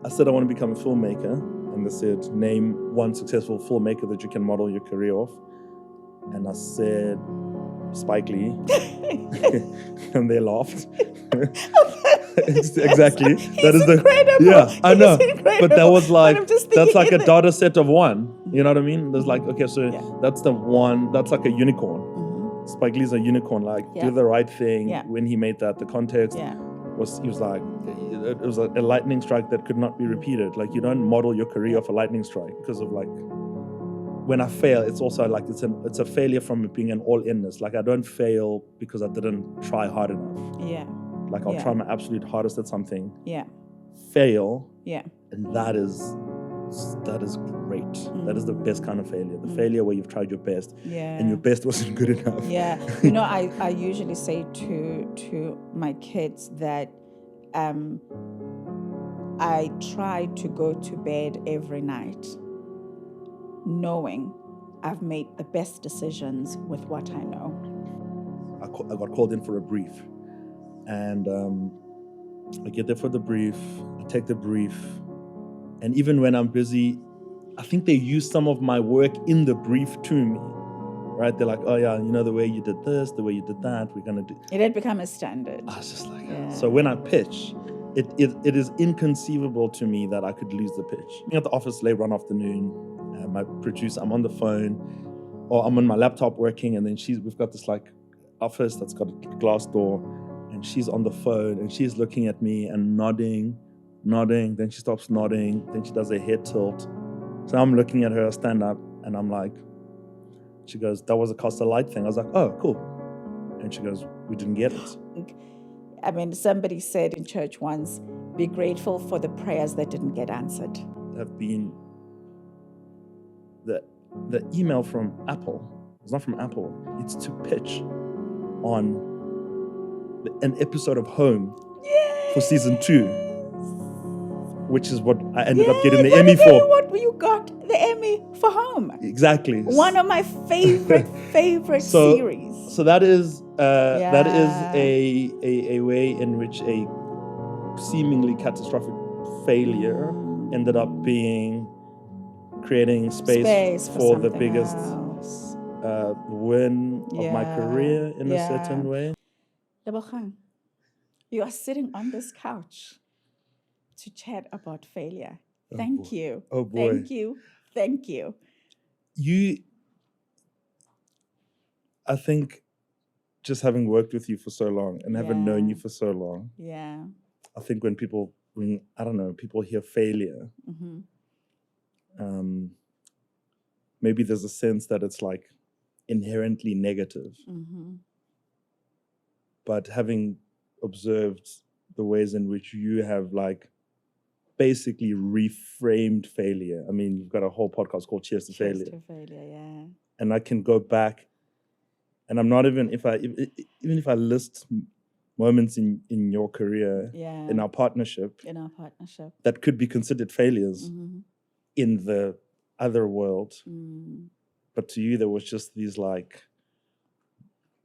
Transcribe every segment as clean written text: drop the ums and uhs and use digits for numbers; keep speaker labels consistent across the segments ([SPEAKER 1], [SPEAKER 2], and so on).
[SPEAKER 1] I said I want to become a filmmaker, and they said, name one successful filmmaker that you can model your career off. And I said, Spike Lee. And they laughed. Exactly.
[SPEAKER 2] That is incredible.
[SPEAKER 1] Yeah, I know.
[SPEAKER 2] Incredible.
[SPEAKER 1] But that was like, that's like a
[SPEAKER 2] the...
[SPEAKER 1] data set of one. You know what I mean? There's like, okay, so that's the one, that's like a unicorn. Mm-hmm. Spike Lee's a unicorn, like do the right thing. When he made that, the context was, he was like, it was a lightning strike that could not be repeated. Like you don't model your career off a lightning strike because of like, when I fail, it's also like, it's a failure from it being an all-inness. Like I don't fail because I didn't try hard enough. Yeah. Like I'll try my absolute hardest at something. Yeah. Fail. Yeah. And that is great. Mm. That is the best kind of failure. The failure where you've tried your best and your best wasn't good enough.
[SPEAKER 2] Yeah. You know, I usually say to my kids that I try to go to bed every night knowing I've made the best decisions with what I know.
[SPEAKER 1] I got called in for a brief. And I get there for the brief, I take the brief, and even when I'm busy, I think they use some of my work in the brief to me, right? They're like, oh yeah, you know, the way you did this, the way you did that, we're going to do...
[SPEAKER 2] It had become a standard.
[SPEAKER 1] I was just like, So when I pitch, it is inconceivable to me that I could lose the pitch. I'm at the office late one afternoon, my producer, I'm on the phone, or I'm on my laptop working, and then we've got this like office that's got a glass door, and she's on the phone and she's looking at me and nodding, then she stops nodding, then she does a head tilt. So I'm looking at her stand up and I'm like, she goes, that was a Costa Light thing. I was like, oh, cool. And she goes, we didn't get it.
[SPEAKER 2] I mean, somebody said in church once, be grateful for the prayers that didn't get answered.
[SPEAKER 1] Have been the email from Apple. It's not from Apple. It's to pitch on an episode of Home for season 2, which is what I ended up getting the Emmy for.
[SPEAKER 2] What you got the Emmy for Home?
[SPEAKER 1] Exactly.
[SPEAKER 2] One of my favorite series.
[SPEAKER 1] So that is a way in which a seemingly catastrophic failure ended up being creating space for the biggest win of my career in a certain way.
[SPEAKER 2] Lebogang, you are sitting on this couch to chat about failure. Thank you.
[SPEAKER 1] Oh boy.
[SPEAKER 2] Thank you.
[SPEAKER 1] I think just having worked with you for so long and having known you for so long. Yeah. I think when people hear failure, maybe there's a sense that it's like inherently negative. Mm-hmm. But having observed the ways in which you have like basically reframed failure. I mean, you've got a whole podcast called Cheers to Failure.
[SPEAKER 2] Cheers to Failure, yeah.
[SPEAKER 1] And I can go back, and I'm not even if I list moments in your career, in our partnership, that could be considered failures in the other world. Mm. But to you, there was just these like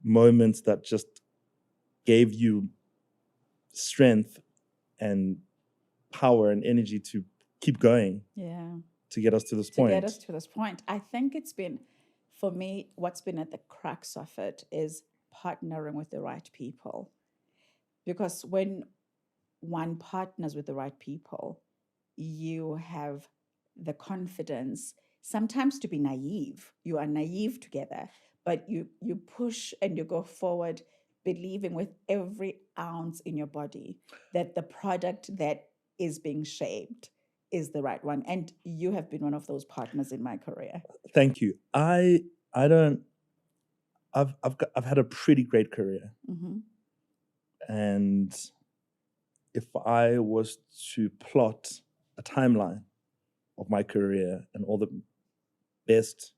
[SPEAKER 1] moments that just gave you strength and power and energy to keep going. Yeah. To get us to this point.
[SPEAKER 2] I think it's been, for me, what's been at the crux of it is partnering with the right people. Because when one partners with the right people, you have the confidence sometimes to be naive. You are naive together, but you push and you go forward believing with every ounce in your body that the product that is being shaped is the right one. And you have been one of those partners in my career.
[SPEAKER 1] Thank you. I've had a pretty great career. Mm-hmm. And if I was to plot a timeline of my career and all the best,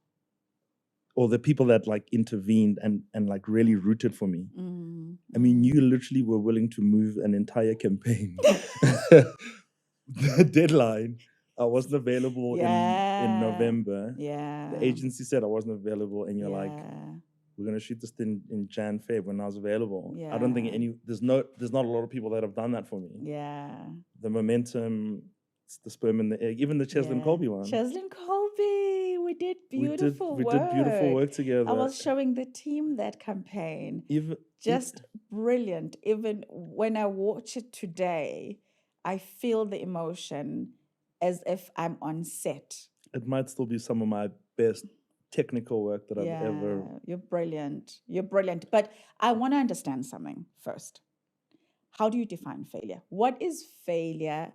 [SPEAKER 1] or the people that like intervened and like really rooted for me. Mm-hmm. I mean, you literally were willing to move an entire campaign. The deadline, I wasn't available in November. Yeah. The agency said I wasn't available, and you're like, we're gonna shoot this thing in Jan, Feb when I was available. Yeah. I don't think there's not a lot of people that have done that for me. Yeah. The momentum It's the sperm and the egg. Even the Cheslin Colby one.
[SPEAKER 2] Cheslin Colby, we did beautiful work.
[SPEAKER 1] We did beautiful work together.
[SPEAKER 2] I was showing the team that campaign. Just brilliant. Even when I watch it today, I feel the emotion as if I'm on set.
[SPEAKER 1] It might still be some of my best technical work that I've ever...
[SPEAKER 2] You're brilliant. You're brilliant. But I want to understand something first. How do you define failure? What is failure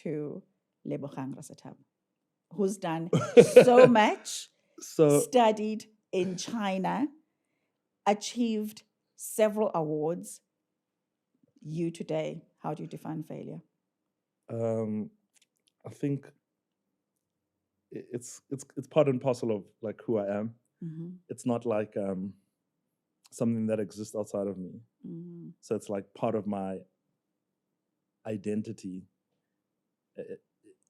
[SPEAKER 2] to Lebogang Rasethaba, who's done so much, studied in China, achieved several awards? You today, how do you define failure?
[SPEAKER 1] I think it's part and parcel of like who I am. Mm-hmm. It's not like something that exists outside of me. Mm-hmm. So it's like part of my identity.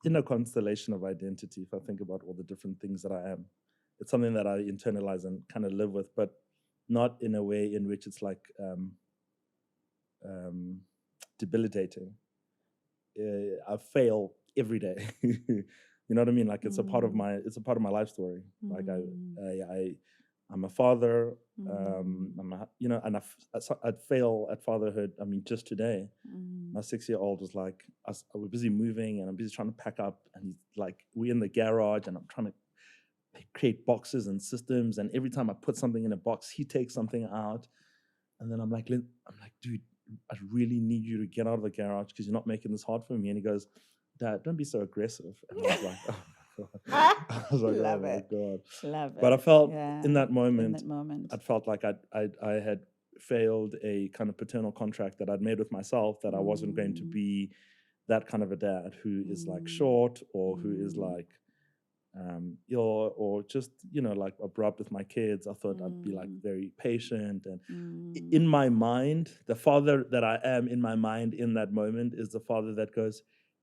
[SPEAKER 1] In a constellation of identity, if I think about all the different things that I am, it's something that I internalize and kind of live with, but not in a way in which it's like debilitating. I fail every day. You know what I mean? Like it's a part of my life story. Like I'm a father. I'd fail at fatherhood. I mean, just today, my 6-year-old was like, we're busy moving and I'm busy trying to pack up, and he's like, we're in the garage and I'm trying to create boxes and systems, and every time I put something in a box, he takes something out, and then I'm like, dude, I really need you to get out of the garage because you're not making this hard for me. And he goes, Dad, don't be so aggressive. And I was like, oh my God. I was like,
[SPEAKER 2] Love
[SPEAKER 1] oh
[SPEAKER 2] it.
[SPEAKER 1] my God.
[SPEAKER 2] Love it.
[SPEAKER 1] But I felt in that moment,
[SPEAKER 2] I
[SPEAKER 1] felt like I had failed a kind of paternal contract that I'd made with myself, that I wasn't going to be that kind of a dad who is like short, or who is like ill, or just, like abrupt with my kids. I thought I'd be like very patient. And in my mind, the father that I am in my mind in that moment is the father that goes,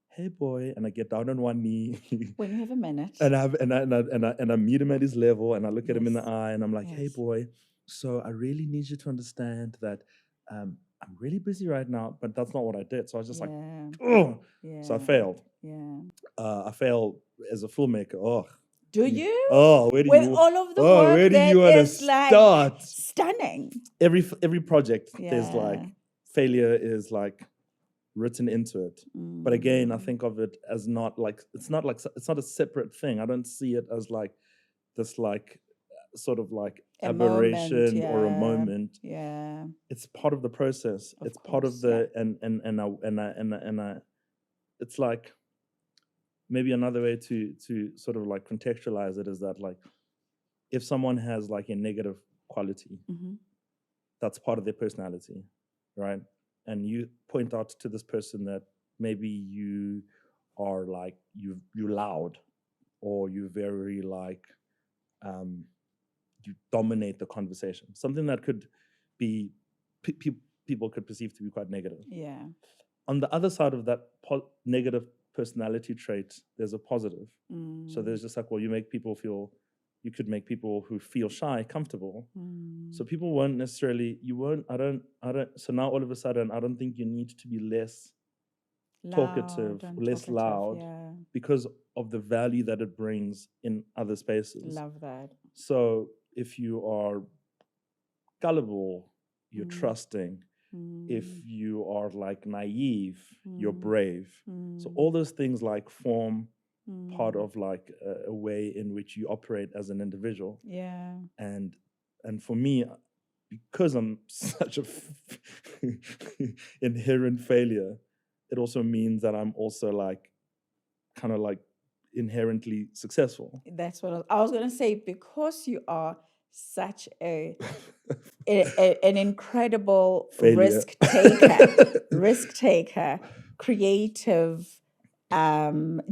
[SPEAKER 1] hey boy, and I get down on one knee
[SPEAKER 2] when you have a minute,
[SPEAKER 1] and I meet him at his level, and I look at him in the eye, and I'm like, hey boy, so I really need you to understand that I'm really busy right now, but that's not what I did. So I was just like, oh, so I failed. I failed as a filmmaker. Oh,
[SPEAKER 2] do you?
[SPEAKER 1] Oh, where do
[SPEAKER 2] with
[SPEAKER 1] you?
[SPEAKER 2] all of the work
[SPEAKER 1] where do
[SPEAKER 2] that
[SPEAKER 1] you want to
[SPEAKER 2] is
[SPEAKER 1] start?
[SPEAKER 2] Like stunning.
[SPEAKER 1] Every project, there's like failure is like written into it. But again, I think of it as not a separate thing. I don't see it as like this like sort of like aberration or a moment.
[SPEAKER 2] Yeah.
[SPEAKER 1] It's part of the process. It's part of the and it's like, maybe another way to sort of like contextualize it is that, like, if someone has like a negative quality, that's part of their personality, right? And you point out to this person that maybe you are like, you're loud, or you're very like, you dominate the conversation. Something that could be, people could perceive to be quite negative.
[SPEAKER 2] Yeah.
[SPEAKER 1] On the other side of that negative personality trait, there's a positive. So there's just like, well, you could make people who feel shy comfortable. So people won't necessarily, so now all of a sudden, I don't think you need to be less talkative, less loud, because of the value that it brings in other spaces.
[SPEAKER 2] Love that.
[SPEAKER 1] So if you are gullible, you're trusting. If you are like naive, you're brave. So all those things like form part of like a way in which you operate as an individual.
[SPEAKER 2] Yeah.
[SPEAKER 1] And for me, because I'm such a inherent failure, it also means that I'm also like kind of like inherently successful.
[SPEAKER 2] That's what I was going to say, because you are such an incredible risk taker, creative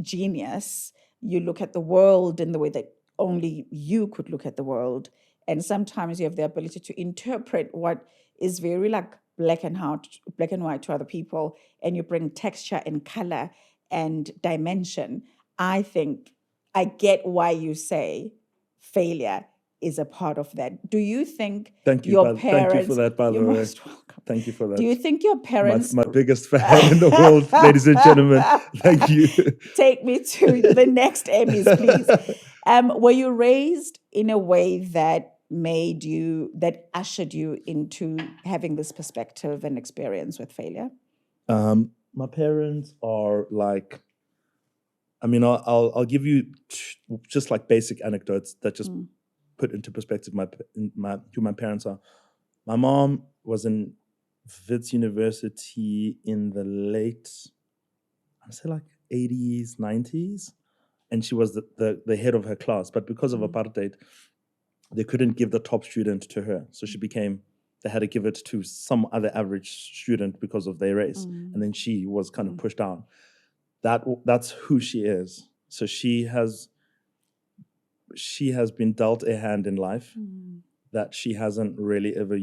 [SPEAKER 2] genius. You look at the world in the way that only you could look at the world, and sometimes you have the ability to interpret what is very like black and white to other people, and you bring texture and color and dimension. I think I get why you say failure is a part of that. Do you think
[SPEAKER 1] thank you for that, by the way.
[SPEAKER 2] You're most welcome.
[SPEAKER 1] Thank you for that.
[SPEAKER 2] Do you think your parents...
[SPEAKER 1] My biggest fan in the world, ladies and gentlemen. Thank you.
[SPEAKER 2] Take me to the next Emmys, please. Were you raised in a way that ushered you into having this perspective and experience with failure?
[SPEAKER 1] My parents are like, I mean, I'll give you just like basic anecdotes that just put into perspective who my parents are. My mom was in Wits University in the late, I'd say like 80s, 90s, and she was the head of her class. But because of apartheid, they couldn't give the top student to her, so they had to give it to some other average student because of their race, and then she was kind of pushed down. That's who she is. So she has been dealt a hand in life that she hasn't really ever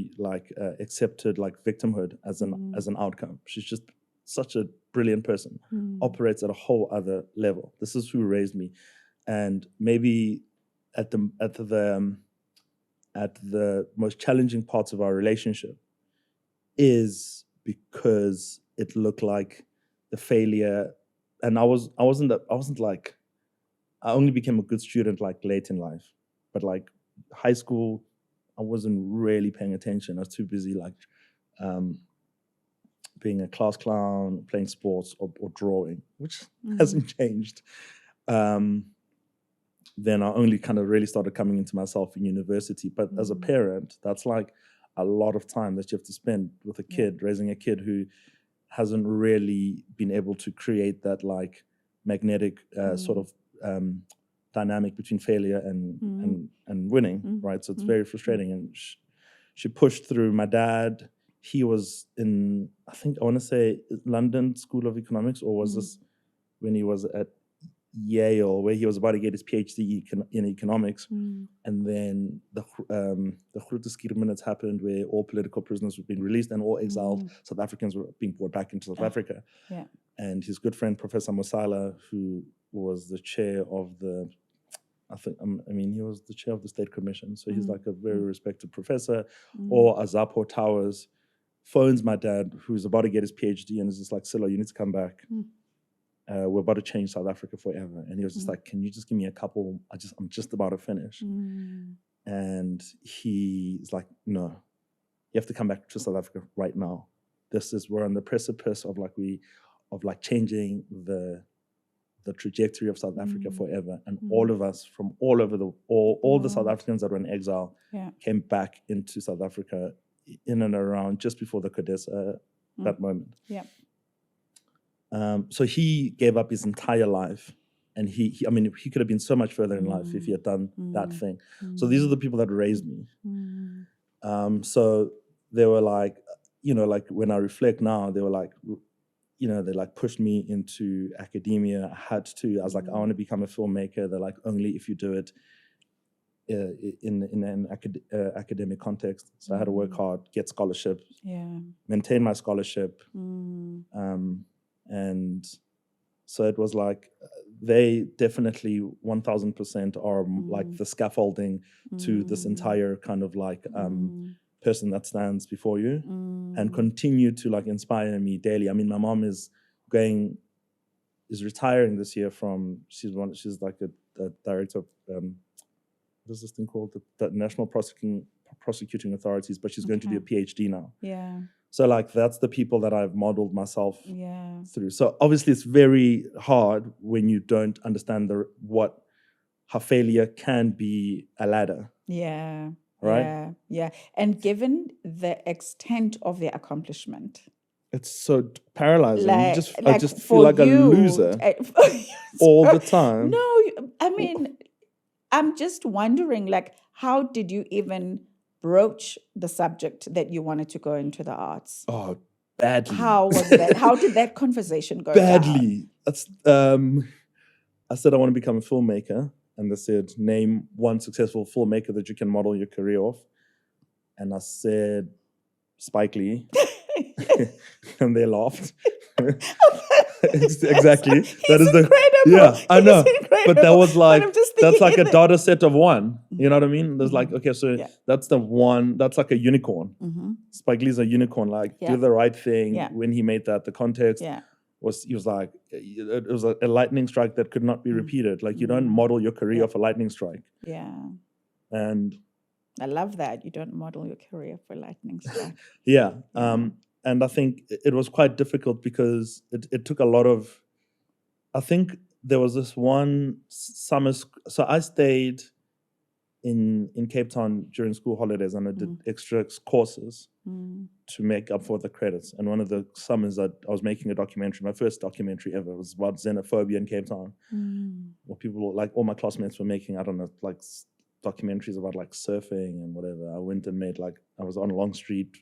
[SPEAKER 1] accepted like victimhood as an outcome. She's just such a brilliant person, operates at a whole other level. This is who raised me, and maybe at the most challenging parts of our relationship is because it looked like the failure. And I only became a good student like late in life, but like high school, I wasn't really paying attention. I was too busy like being a class clown, playing sports or drawing, which hasn't changed. Then I only kind of really started coming into myself in university. But as a parent, that's like a lot of time that you have to spend with a kid, raising a kid who hasn't really been able to create that like magnetic sort of dynamic between failure and winning, right? So it's very frustrating. And she pushed through. My dad, he was in, I want to say London School of Economics, or was this when he was at Yale, where he was about to get his PhD in economics, and then the Grote Skierminutes happened, where all political prisoners were being released and all exiled South Africans were being brought back into South Africa.
[SPEAKER 2] Yeah.
[SPEAKER 1] And his good friend Professor Mosala, who was the chair of the, he was the chair of the State Commission, so he's like a very respected professor, or Azapo Towers, phones my dad, who's about to get his PhD, and is just like, Silo, you need to come back. We're about to change South Africa forever. And he was just like, can you just give me a couple? I'm just about to finish. And he's like, no, you have to come back to South Africa right now. We're on the precipice of changing the trajectory of South Africa forever. And all of us from all over all the South Africans that were in exile came back into South Africa in and around just before the CODESA, that moment. Yeah. So he gave up his entire life, and he could have been so much further in life if he had done that thing. So these are the people that raised me. So they were like, when I reflect now, they were like, they like pushed me into academia. I had to. I was like, I want to become a filmmaker. They're like, only if you do it in an academic context. So I had to work hard, get scholarships, maintain my scholarship. And so it was like, they definitely 1000% are like the scaffolding to this entire kind of like person that stands before you and continue to like inspire me daily. I mean, my mom is retiring this year she's like a director of, what is this thing called? The National Prosecuting Authorities, but she's going to do a PhD now. Yeah. So like that's the people that I've modeled myself through. So obviously it's very hard when you don't understand how failure can be a ladder. Yeah. Right?
[SPEAKER 2] Yeah. And given the extent of their accomplishment,
[SPEAKER 1] it's so paralyzing. I just feel like a loser all the time.
[SPEAKER 2] No, I mean, I'm just wondering, like, how did you even broach the subject that you wanted to go into the arts?
[SPEAKER 1] Oh, badly.
[SPEAKER 2] How was that? How did that conversation go
[SPEAKER 1] badly? Down? I said I want to become a filmmaker, and they said, name one successful filmmaker that you can model your career off. And I said, Spike Lee. And they laughed. Exactly.
[SPEAKER 2] That is incredible.
[SPEAKER 1] I know. But that was like, that's like a data set of one. You know what I mean? There's like, okay, so that's the one, that's like a unicorn. Spike Lee's a unicorn, like do the right thing. When he made that, the context was, he was like, it was a lightning strike that could not be repeated. Like you don't model your career off a lightning strike.
[SPEAKER 2] Yeah.
[SPEAKER 1] And
[SPEAKER 2] I love that. You don't model your career for lightning strike.
[SPEAKER 1] And I think it was quite difficult because it took a lot of, I think there was this one summer, so I stayed in Cape Town during school holidays, and I did extra courses to make up for the credits. And one of the summers that I was making a documentary, my first documentary ever, was about xenophobia in Cape Town. Where people, like all my classmates were making, I don't know, like documentaries about like surfing and whatever. I went and made, like, I was on Long Street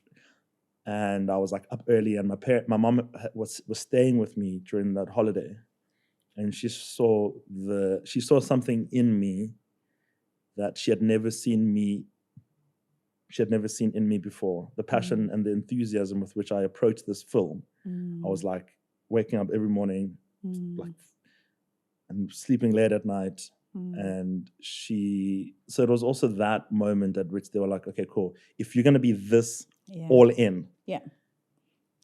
[SPEAKER 1] and I was like up early, and my mom was staying with me during that holiday, and she saw something in me that she had never seen in me before. The passion and the enthusiasm with which I approached this film. I was like waking up every morning, like, and sleeping late at night. And so it was also that moment at which they were like, okay, cool. If you're going to be this all in.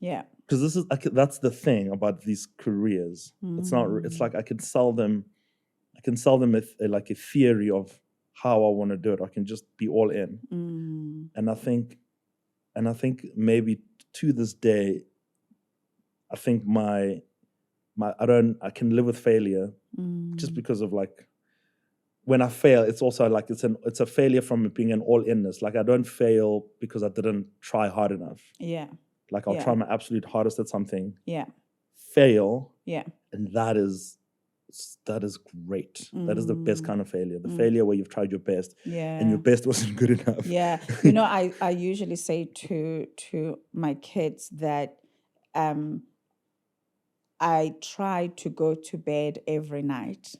[SPEAKER 1] Because that's the thing about these careers. It's like I can sell them like a theory of how I want to do it. I can just be all in. And I think maybe to this day, I think I can live with failure just because of, like, when I fail, it's also like it's a failure from being an all-inness. Like I don't fail because I didn't try hard enough. Like I'll try my absolute hardest at something. Fail. And that is great. That is the best kind of failure. The failure where you've tried your best and your best wasn't good enough.
[SPEAKER 2] You know, I usually say to my kids that I try to go to bed every night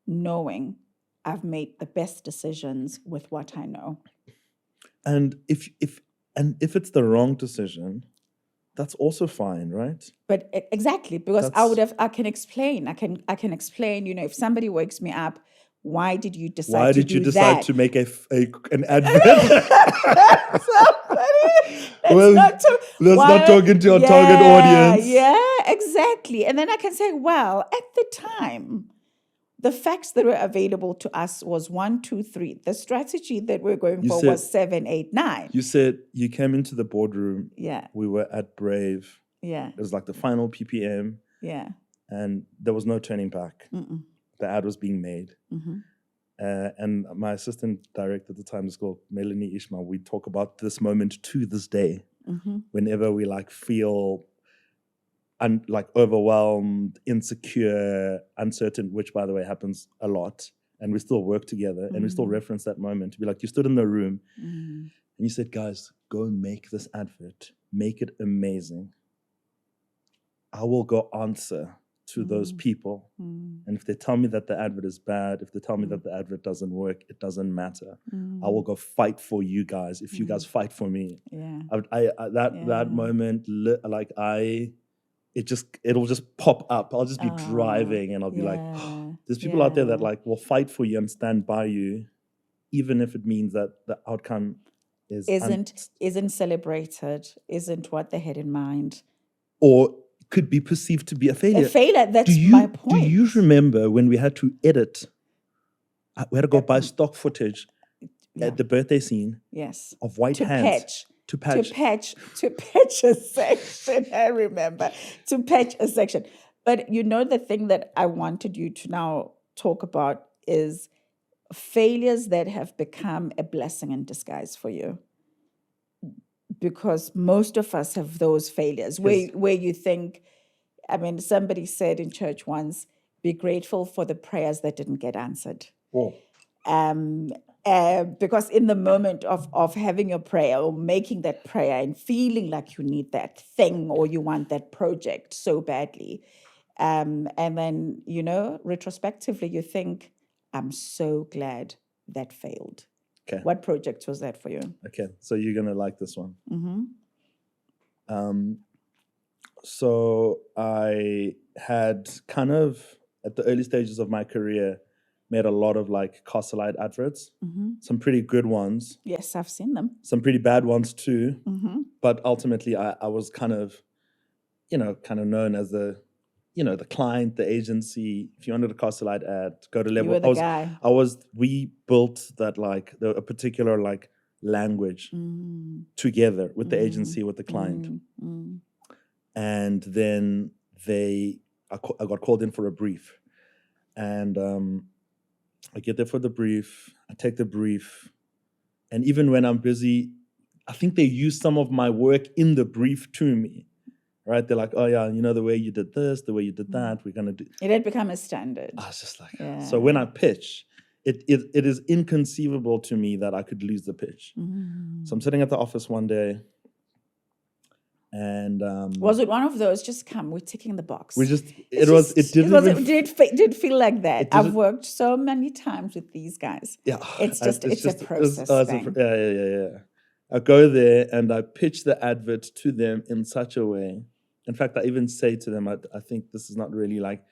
[SPEAKER 2] knowing I've made the best decisions with what I know.
[SPEAKER 1] And if it's the wrong decision, that's also fine, right?
[SPEAKER 2] But exactly, because I can explain. I can explain, you know, if somebody wakes me up, why did you decide
[SPEAKER 1] to make an advert?
[SPEAKER 2] So funny. Let's not talk into your target audience. Yeah, exactly. And then I can say, well, at the time, the facts that were available to us was 1, 2, 3. The strategy that we're going for was 7, 8, 9.
[SPEAKER 1] You said you came into the boardroom.
[SPEAKER 2] Yeah.
[SPEAKER 1] We were at Brave.
[SPEAKER 2] Yeah.
[SPEAKER 1] It was like the final PPM.
[SPEAKER 2] Yeah.
[SPEAKER 1] And there was no turning back. The ad was being made. And my assistant director at the time is called Melanie Ishmael. We talk about this moment to this day. Whenever we like feel like overwhelmed, insecure, uncertain, which by the way happens a lot, and we still work together and we still reference that moment to be like, you stood in the room and you said, guys, go make this advert, make it amazing. I will go answer to those people. And if they tell me that the advert is bad, if they tell me that the advert doesn't work, it doesn't matter. I will go fight for you guys if you guys fight for me. That moment, it'll just pop up. I'll just be driving and I'll be like, there's people out there that like will fight for you and stand by you, even if it means that the outcome
[SPEAKER 2] isn't celebrated, isn't what they had in mind,
[SPEAKER 1] or could be perceived to be a failure.
[SPEAKER 2] That's my point.
[SPEAKER 1] Do you remember when we had to edit? We had to go buy stock footage at the birthday scene.
[SPEAKER 2] Yes.
[SPEAKER 1] Of white hands. To patch
[SPEAKER 2] a section. I remember, to patch a section. But you know, the thing that I wanted you to now talk about is failures that have become a blessing in disguise for you. Because most of us have those failures where you think, I mean, somebody said in church once, be grateful for the prayers that didn't get answered. Because in the moment of having your prayer or making that prayer and feeling like you need that thing or you want that project so badly, and then, you know, retrospectively you think, I'm so glad that failed.
[SPEAKER 1] Okay.
[SPEAKER 2] What project was that for you?
[SPEAKER 1] Okay, so you're going to like this one. So I had kind of, at the early stages of my career, made a lot of like Castlelight adverts, some pretty good ones.
[SPEAKER 2] Yes, I've seen them.
[SPEAKER 1] Some pretty bad ones too. But ultimately, I was kind of known as the client, the agency. If you wanted a Castlelight ad, go to Lebogang.
[SPEAKER 2] You were the guy.
[SPEAKER 1] We built that like a particular like language together with the agency, with the client. And then I got called in for a brief. And I get there for the brief. I take the brief. And even when I'm busy, I think they use some of my work in the brief to me. Right? They're like, oh yeah, the way you did this, the way you did that, we're going to do.
[SPEAKER 2] It had become a standard.
[SPEAKER 1] I was just like, So when I pitch, it is inconceivable to me that I could lose the pitch. So I'm sitting at the office one day. And
[SPEAKER 2] was it one of those? Just come, we're ticking the box.
[SPEAKER 1] It
[SPEAKER 2] did feel like that. I've worked so many times with these guys.
[SPEAKER 1] Yeah,
[SPEAKER 2] it's a process thing.
[SPEAKER 1] Yeah. I go there and I pitch the advert to them in such a way. In fact, I even say to them, I think this is not really like,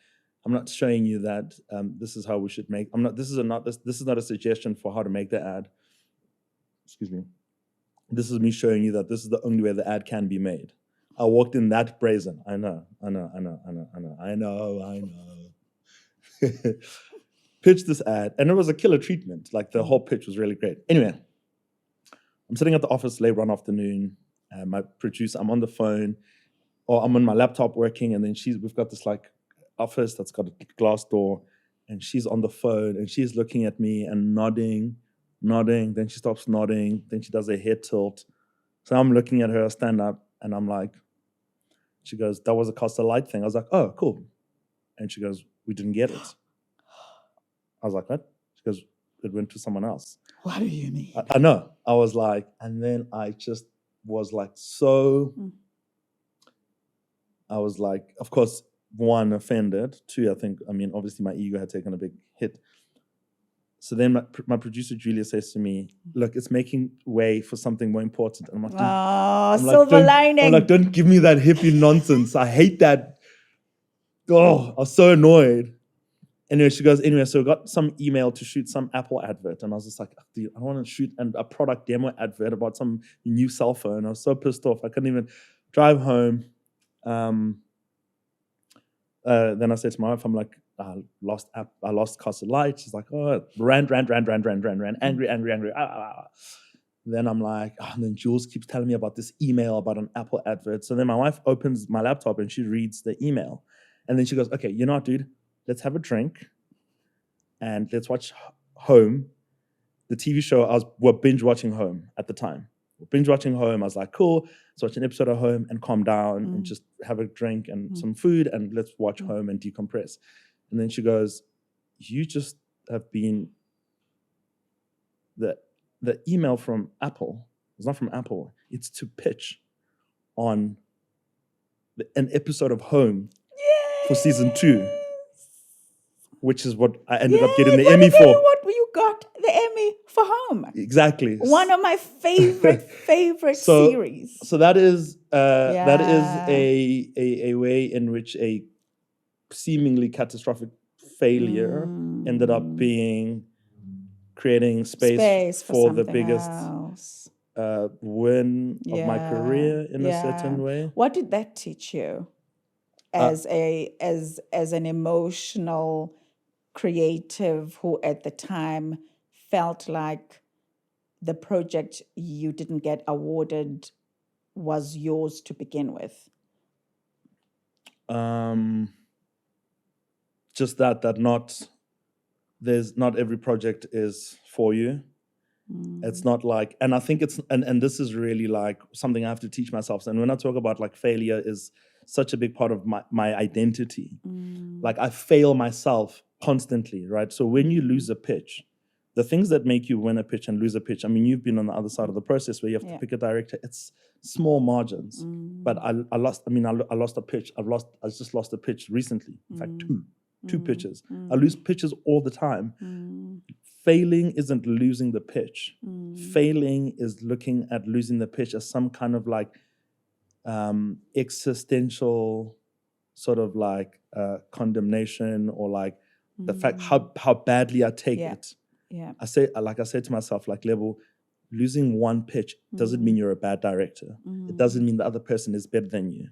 [SPEAKER 1] I'm not showing you that this is how we should make. This is not a suggestion for how to make the ad. Excuse me. This is me showing you that this is the only way the ad can be made. I walked in that brazen. I know. Pitched this ad, and it was a killer treatment. Like the whole pitch was really great. Anyway, I'm sitting at the office late one afternoon. My producer, I'm on the phone, or I'm on my laptop working, and then we've got this like office that's got a glass door, and she's on the phone, and she's looking at me and nodding, then she stops nodding, then she does a head tilt. So I'm looking at her, stand up, and I'm like, she goes, that was a Castlelight thing. I was like, oh, cool. And she goes, we didn't get it. I was like, what? She goes, it went to someone else.
[SPEAKER 2] What do you mean?
[SPEAKER 1] I know. I was like, and then I just was like, I was like, of course, one, offended. Two, obviously my ego had taken a big hit. So then my producer, Julia, says to me, look, it's making way for something more important. And I'm like,
[SPEAKER 2] silver lining.
[SPEAKER 1] I'm like, don't give me that hippie nonsense. I hate that. Oh, I was so annoyed. Anyway, she goes, so we got some email to shoot some Apple advert. And I was just like, dude, I don't want to shoot a product demo advert about some new cell phone. I was so pissed off. I couldn't even drive home. Then I said to my wife, I'm like, I lost Castlelight. She's like, oh, ran, angry. Then I'm like, and then Jules keeps telling me about this email about an Apple advert. So then my wife opens my laptop and she reads the email. And then she goes, okay, you know what, dude? Let's have a drink and let's watch Home, the TV show. We're binge watching Home at the time. Binge watching Home. I was like, cool. Let's watch an episode of Home and calm down and just have a drink and some food and let's watch Home and decompress. And then she goes, you just have been, the email from Apple, it's not from Apple, it's to pitch on an episode of Home for season 2, which is what I ended up getting the Emmy for.
[SPEAKER 2] What you got the Emmy for Home?
[SPEAKER 1] Exactly.
[SPEAKER 2] One of my favorite series.
[SPEAKER 1] So that is a way in which a seemingly catastrophic failure ended up being creating space for the biggest win of my career in a certain way.
[SPEAKER 2] What did that teach you as an emotional creative who at the time felt like the project you didn't get awarded was yours to begin with?
[SPEAKER 1] Just that not every project is for you. It's not like, and I think and this is really like something I have to teach myself. And when I talk about like failure is such a big part of my identity. Like I fail myself constantly, right? So when you lose a pitch, the things that make you win a pitch and lose a pitch, I mean, you've been on the other side of the process where you have to pick a director. It's small margins, but I lost a pitch. I just lost a pitch recently. In fact, two pitches. I lose pitches all the time. Failing isn't losing the pitch. Failing is looking at losing the pitch as some kind of like existential sort of like condemnation or like the fact how badly I take it.
[SPEAKER 2] Yeah.
[SPEAKER 1] I say to myself, like, Lebo, losing one pitch doesn't mean you're a bad director. It doesn't mean the other person is better than you.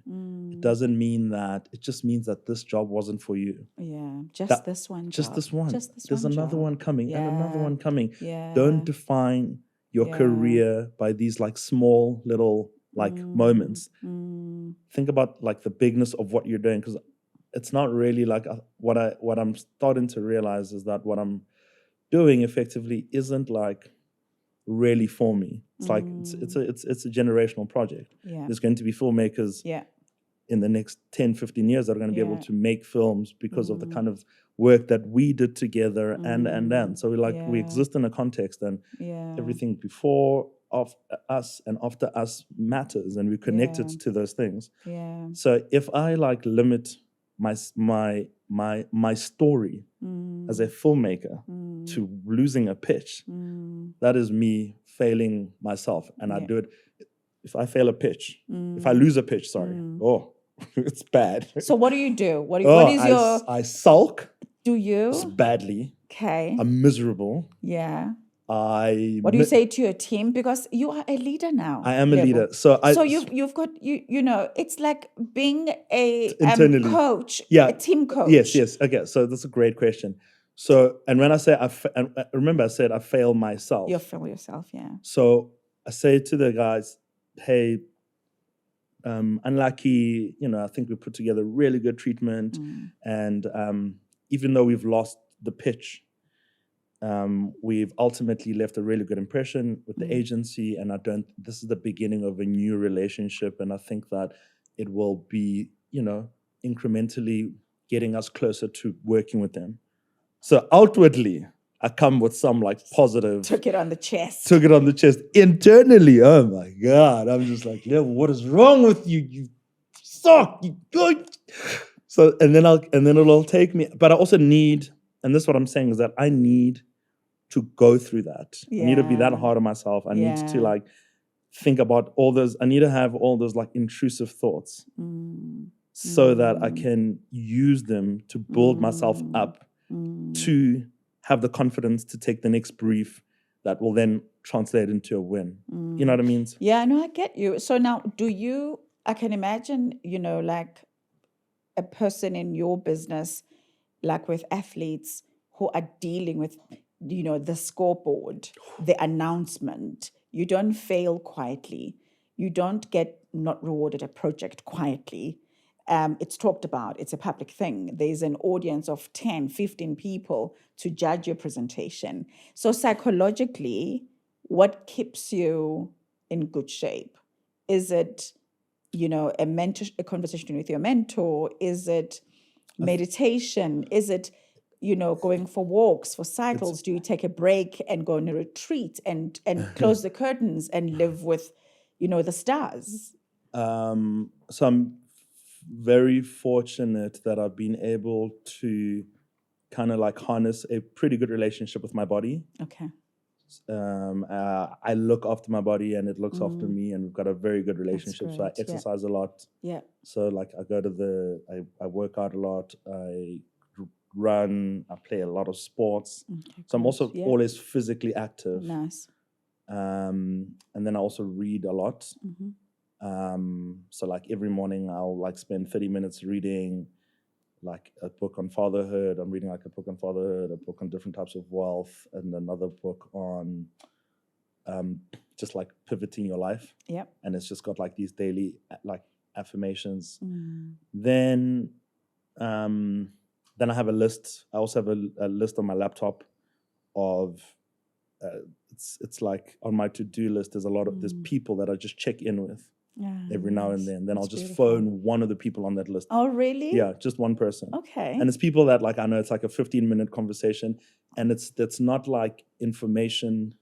[SPEAKER 1] It doesn't mean that. It just means that this job wasn't for you.
[SPEAKER 2] Yeah, just this one job.
[SPEAKER 1] Just this one. There's
[SPEAKER 2] one
[SPEAKER 1] another
[SPEAKER 2] job.
[SPEAKER 1] one coming and another one coming.
[SPEAKER 2] Yeah.
[SPEAKER 1] Don't define your career by these like small little like moments. Think about like the bigness of what you're doing, because it's not really like what I'm starting to realize is that what I'm doing effectively isn't like really for me. It's like it's a generational project.
[SPEAKER 2] Yeah.
[SPEAKER 1] There's going to be filmmakers in the next 10, 15 years that are going to be able to make films because of the kind of work that we did together and. So we exist in a context, and everything before of us and after us matters, and we're connected to those things.
[SPEAKER 2] Yeah.
[SPEAKER 1] So if I like limit my story as a filmmaker to losing a pitch, that is me failing myself. And I do it. If I fail a pitch, if I lose a pitch, it's bad.
[SPEAKER 2] So what do you do? What is
[SPEAKER 1] I sulk.
[SPEAKER 2] Do you?
[SPEAKER 1] Badly.
[SPEAKER 2] Okay.
[SPEAKER 1] I'm miserable.
[SPEAKER 2] Yeah. What do you say to your team? Because you are a leader now.
[SPEAKER 1] I am a leader.
[SPEAKER 2] So you've got you know, it's like being a coach, a team coach.
[SPEAKER 1] Yes. Okay, so that's a great question. So, and when I say remember I said I fail myself.
[SPEAKER 2] You fail yourself, yeah.
[SPEAKER 1] So I say to the guys, hey, unlucky, I think we put together really good treatment, and even though we've lost the pitch, we've ultimately left a really good impression with the agency, and this is the beginning of a new relationship, and I think that it will be, incrementally getting us closer to working with them. So outwardly, I come with some like positive.
[SPEAKER 2] Took it on the chest.
[SPEAKER 1] Internally, oh my God, I'm just like, what is wrong with you? You suck. You good. So and then it'll take me. But I also need, and this is what I'm saying, is that I need to go through that. I need to be that hard on myself. I need to like think about all those. I need to have all those like intrusive thoughts, so that I can use them to build myself up to have the confidence to take the next brief that will then translate into a win. You know what I mean?
[SPEAKER 2] Yeah, no, I get you. So now, I can imagine, like a person in your business, like with athletes who are dealing with, the scoreboard, the announcement. You don't fail quietly. You don't get not rewarded a project quietly. It's talked about. It's a public thing. There's an audience of 10, 15 people to judge your presentation. So psychologically, what keeps you in good shape? Is it, a conversation with your mentor? Is it meditation? Is it, going for walks, for cycles? Do you take a break and go on a retreat and close the curtains and live with, the stars?
[SPEAKER 1] So I'm very fortunate that I've been able to kind of like harness a pretty good relationship with my body.
[SPEAKER 2] Okay.
[SPEAKER 1] I look after my body and it looks after me, and we've got a very good relationship. So I exercise a lot.
[SPEAKER 2] Yeah.
[SPEAKER 1] So like I go to I work out a lot. I run. I play a lot of sports. Okay, so I'm also always physically active.
[SPEAKER 2] Nice.
[SPEAKER 1] And then I also read a lot. So like every morning I'll like spend 30 minutes reading like a book on fatherhood. I'm reading like a book on fatherhood, a book on different types of wealth, and another book on just like pivoting your life.
[SPEAKER 2] Yep.
[SPEAKER 1] And it's just got like these daily like affirmations. Then I have a list. I also have a list on my laptop of it's like on my to-do list. There's people that I just check in with. Every now and then. Then I'll just phone one of the people on that list.
[SPEAKER 2] Oh, really?
[SPEAKER 1] Yeah, just one person.
[SPEAKER 2] Okay.
[SPEAKER 1] And it's people that like I know it's like a 15-minute conversation, and that's not like information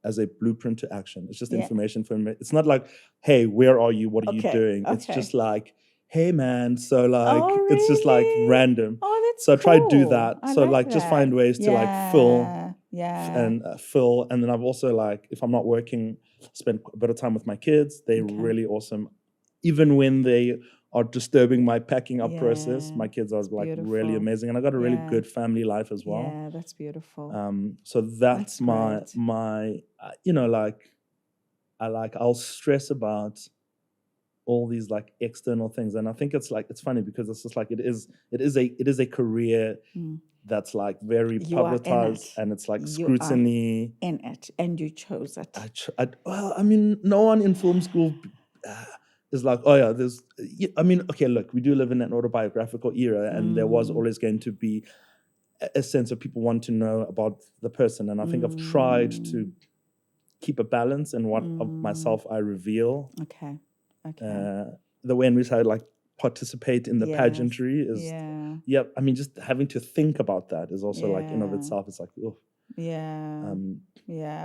[SPEAKER 1] as a blueprint to action. It's just information for me. It's not like, hey, where are you? What are you doing? It's just like, hey man, so like it's just like random.
[SPEAKER 2] Oh, that's
[SPEAKER 1] so I try to do
[SPEAKER 2] cool.
[SPEAKER 1] that.
[SPEAKER 2] I
[SPEAKER 1] so
[SPEAKER 2] like
[SPEAKER 1] just
[SPEAKER 2] that.
[SPEAKER 1] find ways to like fill.
[SPEAKER 2] Yeah.
[SPEAKER 1] And fill. And then I've also like, if I'm not working, spend a bit of time with my kids. They're really awesome. Even when they are disturbing my packing up process. My kids are like
[SPEAKER 2] beautiful.
[SPEAKER 1] really amazing, and I got a really good family life as well.
[SPEAKER 2] Yeah, that's beautiful.
[SPEAKER 1] So that's my I'll stress about all these like external things, and I think it's funny because it's just like it is a career that's like very publicized, and it's like scrutiny
[SPEAKER 2] in it, and you chose it.
[SPEAKER 1] Well, I mean, no one in film school is like, oh yeah, okay, look, we do live in an autobiographical era, and there was always going to be a sense of people want to know about the person, and I think I've tried to keep a balance in what of myself I reveal.
[SPEAKER 2] Okay.
[SPEAKER 1] The way in which I like participate in the pageantry is, I mean, just having to think about that is also like in of itself, it's like, oh.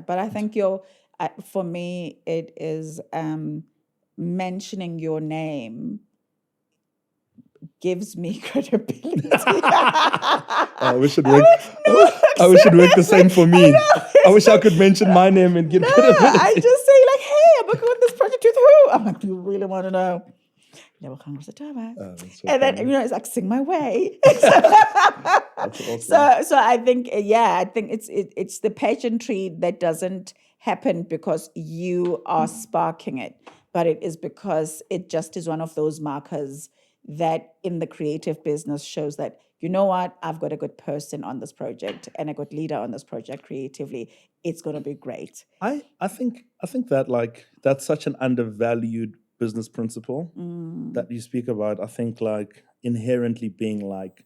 [SPEAKER 2] But I think for me, it is mentioning your name gives me credibility.
[SPEAKER 1] I wish it worked the same for me. I wish I could mention my name and get credibility.
[SPEAKER 2] I just say like, hey, I'm working on this project with who? I'm like, you really want to know? Lebogang Rasethaba. And then, it's like, sing my way. That's awesome. So I think, it's the pageantry that doesn't happen because you are sparking it, but it is because it just is one of those markers that in the creative business shows that, you know what, I've got a good person on this project and a good leader on this project creatively. It's going to be great.
[SPEAKER 1] I think that like that's such an undervalued business principle that you speak about. I think like inherently being like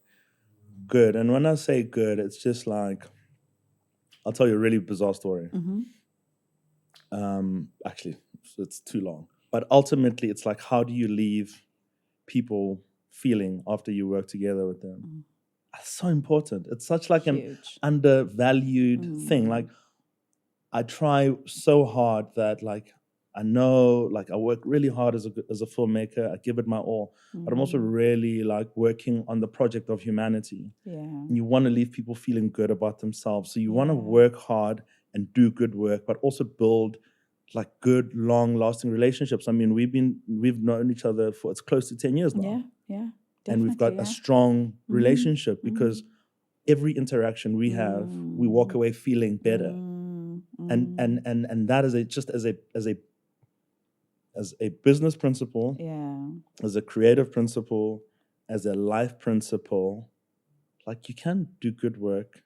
[SPEAKER 1] good, and when I say good, it's just like, I'll tell you a really bizarre story. Actually, it's too long, but ultimately, it's like, how do you leave people feeling after you work together with them? That's so important. It's such like an undervalued thing. Like, I try so hard that like, I know like I work really hard as a filmmaker. I give it my all, but I'm also really like working on the project of humanity. And you want to leave people feeling good about themselves. So you want to work hard and do good work, but also build like good, long-lasting relationships. I mean, we've known each other for it's close to 10 years now.
[SPEAKER 2] Yeah.
[SPEAKER 1] And we've got a strong relationship because every interaction we have, we walk away feeling better. And that is just as a business principle, as a creative principle, as a life principle, like you can do good work.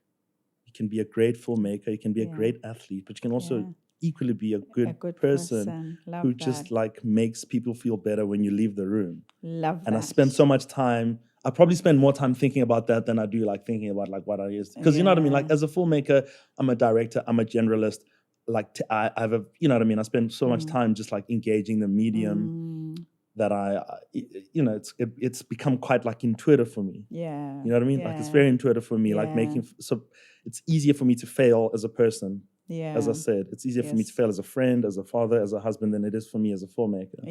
[SPEAKER 1] You can be a great filmmaker. You can be a great athlete, but you can also equally be a good person who just like makes people feel better when you leave the room.
[SPEAKER 2] Love that.
[SPEAKER 1] And I spend so much time. I probably spend more time thinking about that than I do like thinking about like what I used to. Because you know what I mean? Like as a filmmaker, I'm a director, I'm a generalist. Like I have a, you know what I mean? I spend so much time just like engaging the medium that it's become quite like intuitive for me. You know what I mean? Like it's very intuitive for me, like so it's easier for me to fail as a person. As I said, it's easier for me to fail as a friend, as a father, as a husband than it is for me as a filmmaker.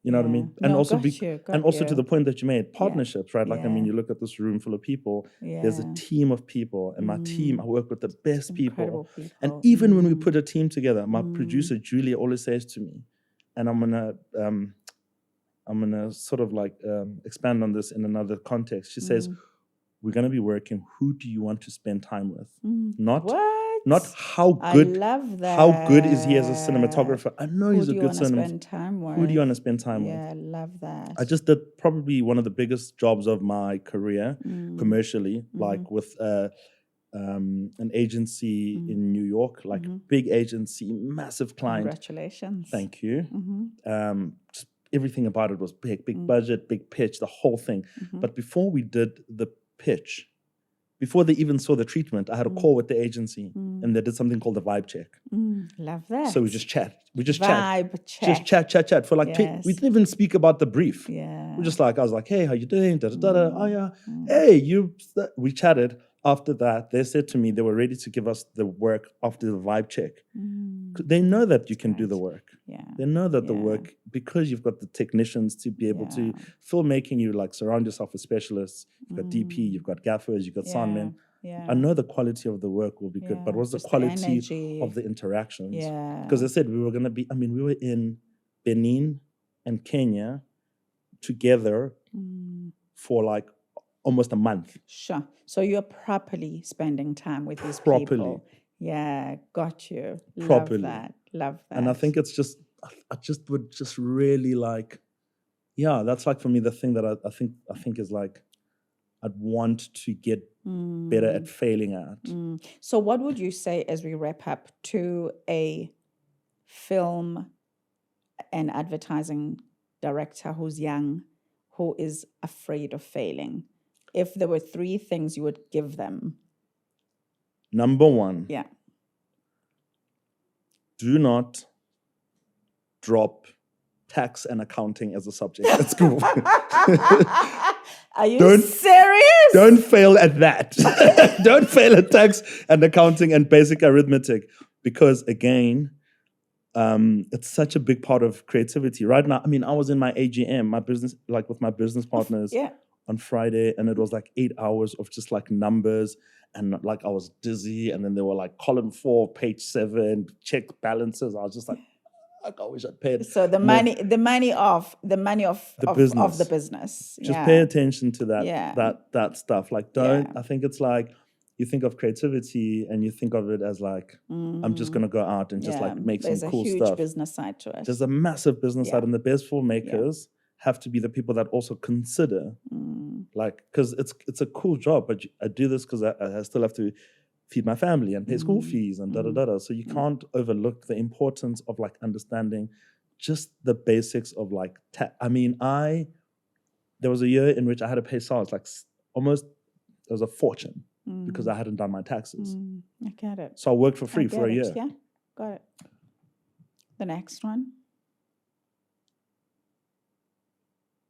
[SPEAKER 1] You know what I mean? And also to the point that you made, partnerships, right? Like, I mean, you look at this room full of people, there's a team of people, and my team, I work with the best people. And even when we put a team together, my producer, Julia, always says to me, and I'm gonna sort of like expand on this in another context. She says, we're gonna be working, who do you want to spend time with? Not how good.
[SPEAKER 2] I love that.
[SPEAKER 1] How good is he as a cinematographer? I know he's a good
[SPEAKER 2] cinematographer.
[SPEAKER 1] Who do you want to spend time with?
[SPEAKER 2] Yeah, I love that.
[SPEAKER 1] I just did probably one of the biggest jobs of my career commercially, like with an agency in New York, like big agency, massive client.
[SPEAKER 2] Congratulations.
[SPEAKER 1] Thank you. Just everything about it was big budget, big pitch, the whole thing. But before we did the pitch, before they even saw the treatment, I had a call with the agency and they did something called the vibe check.
[SPEAKER 2] Love that.
[SPEAKER 1] So we just chat.
[SPEAKER 2] Vibe check.
[SPEAKER 1] Just chat for like, we didn't even speak about the brief. We're just like, I was like, hey, how you doing? Oh yeah. Hey, we chatted. After that, they said to me they were ready to give us the work after the vibe check. They know that you can do the work. They know that the work, because you've got the technicians to be able to, filmmaking, you like surround yourself with specialists. You've got DP, you've got gaffers, you've got soundmen. I know the quality of the work will be good, but what's the quality of the interactions? Because they said we were in Benin and Kenya together for like almost a month.
[SPEAKER 2] Sure. So you're properly spending time with these people. Yeah, got you.
[SPEAKER 1] Properly.
[SPEAKER 2] Love that.
[SPEAKER 1] And I think it's just, I just would just really like, yeah, that's like for me the thing that I think is like, I'd want to get better at failing at.
[SPEAKER 2] So what would you say as we wrap up to a film and advertising director who's young, who is afraid of failing? If there were 3 things you would give them.
[SPEAKER 1] Number 1.
[SPEAKER 2] Yeah.
[SPEAKER 1] Do not drop tax and accounting as a subject at school.
[SPEAKER 2] Are you serious?
[SPEAKER 1] Don't fail at that. Don't fail at tax and accounting and basic arithmetic, because again, it's such a big part of creativity. Right now, I mean, I was in my AGM, my business, like with my business partners on Friday, and it was like 8 hours of just like numbers, and like I was dizzy, and then they were like column 4, page 7, check balances. I was just like I wish I'd paid.
[SPEAKER 2] So the money of the business.
[SPEAKER 1] Just pay attention to that stuff. Like I think it's like you think of creativity and you think of it as like I'm just gonna go out and just like make some cool stuff.
[SPEAKER 2] There's a huge business side to it.
[SPEAKER 1] There's a massive business side, and the best filmmakers have to be the people that also consider, like, because it's a cool job, but I do this because I still have to feed my family and pay school fees and da-da-da-da. So you can't overlook the importance of like understanding just the basics of like, there was a year in which I had to pay SARS, like almost, it was a fortune because I hadn't done my taxes.
[SPEAKER 2] I get it.
[SPEAKER 1] So I worked for free for a year.
[SPEAKER 2] Yeah, got it. The next one.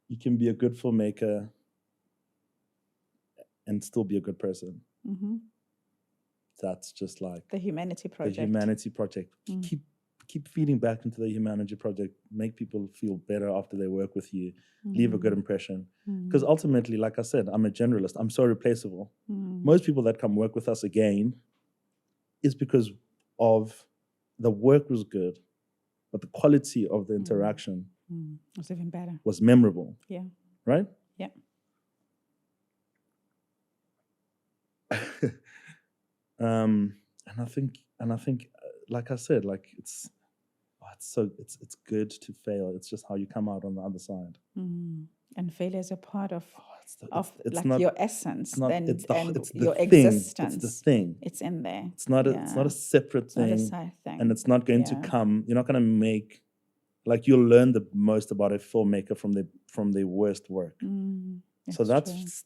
[SPEAKER 1] You can be a good filmmaker and still be a good person. That's just like
[SPEAKER 2] the humanity project.
[SPEAKER 1] The humanity project. Keep feeding back into the humanity project. Make people feel better after they work with you. Leave a good impression. Because ultimately, like I said, I'm a generalist. I'm so replaceable. Most people that come work with us again is because of the work was good, but the quality of the interaction
[SPEAKER 2] was even better.
[SPEAKER 1] Was memorable.
[SPEAKER 2] Yeah.
[SPEAKER 1] Right?
[SPEAKER 2] Yeah.
[SPEAKER 1] And I think, like I said, like it's good to fail. It's just how you come out on the other side.
[SPEAKER 2] And failure is a part of
[SPEAKER 1] not,
[SPEAKER 2] your essence,
[SPEAKER 1] it's
[SPEAKER 2] your
[SPEAKER 1] thing.
[SPEAKER 2] existence.
[SPEAKER 1] It's the thing.
[SPEAKER 2] It's in there.
[SPEAKER 1] It's not a separate thing.
[SPEAKER 2] Not a side thing.
[SPEAKER 1] And it's not going to come. You're not going to make, like, you'll learn the most about a filmmaker from their worst work. So that's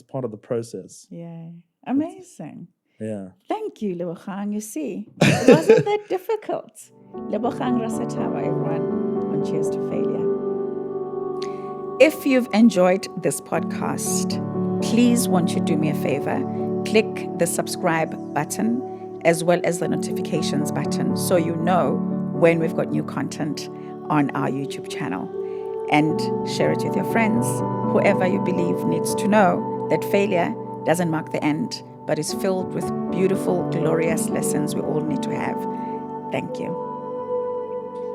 [SPEAKER 1] part of the process.
[SPEAKER 2] Yeah. Amazing.
[SPEAKER 1] Yeah.
[SPEAKER 2] Thank you, Lebogang. You see, it wasn't that difficult. Lebogang Rasethaba, everyone, on Cheers to Failure. If you've enjoyed this podcast, please won't you do me a favor? Click the subscribe button as well as the notifications button so you know when we've got new content on our YouTube channel. And share it with your friends, whoever you believe needs to know that failure doesn't mark the end, but is filled with beautiful, glorious lessons we all need to have. Thank you.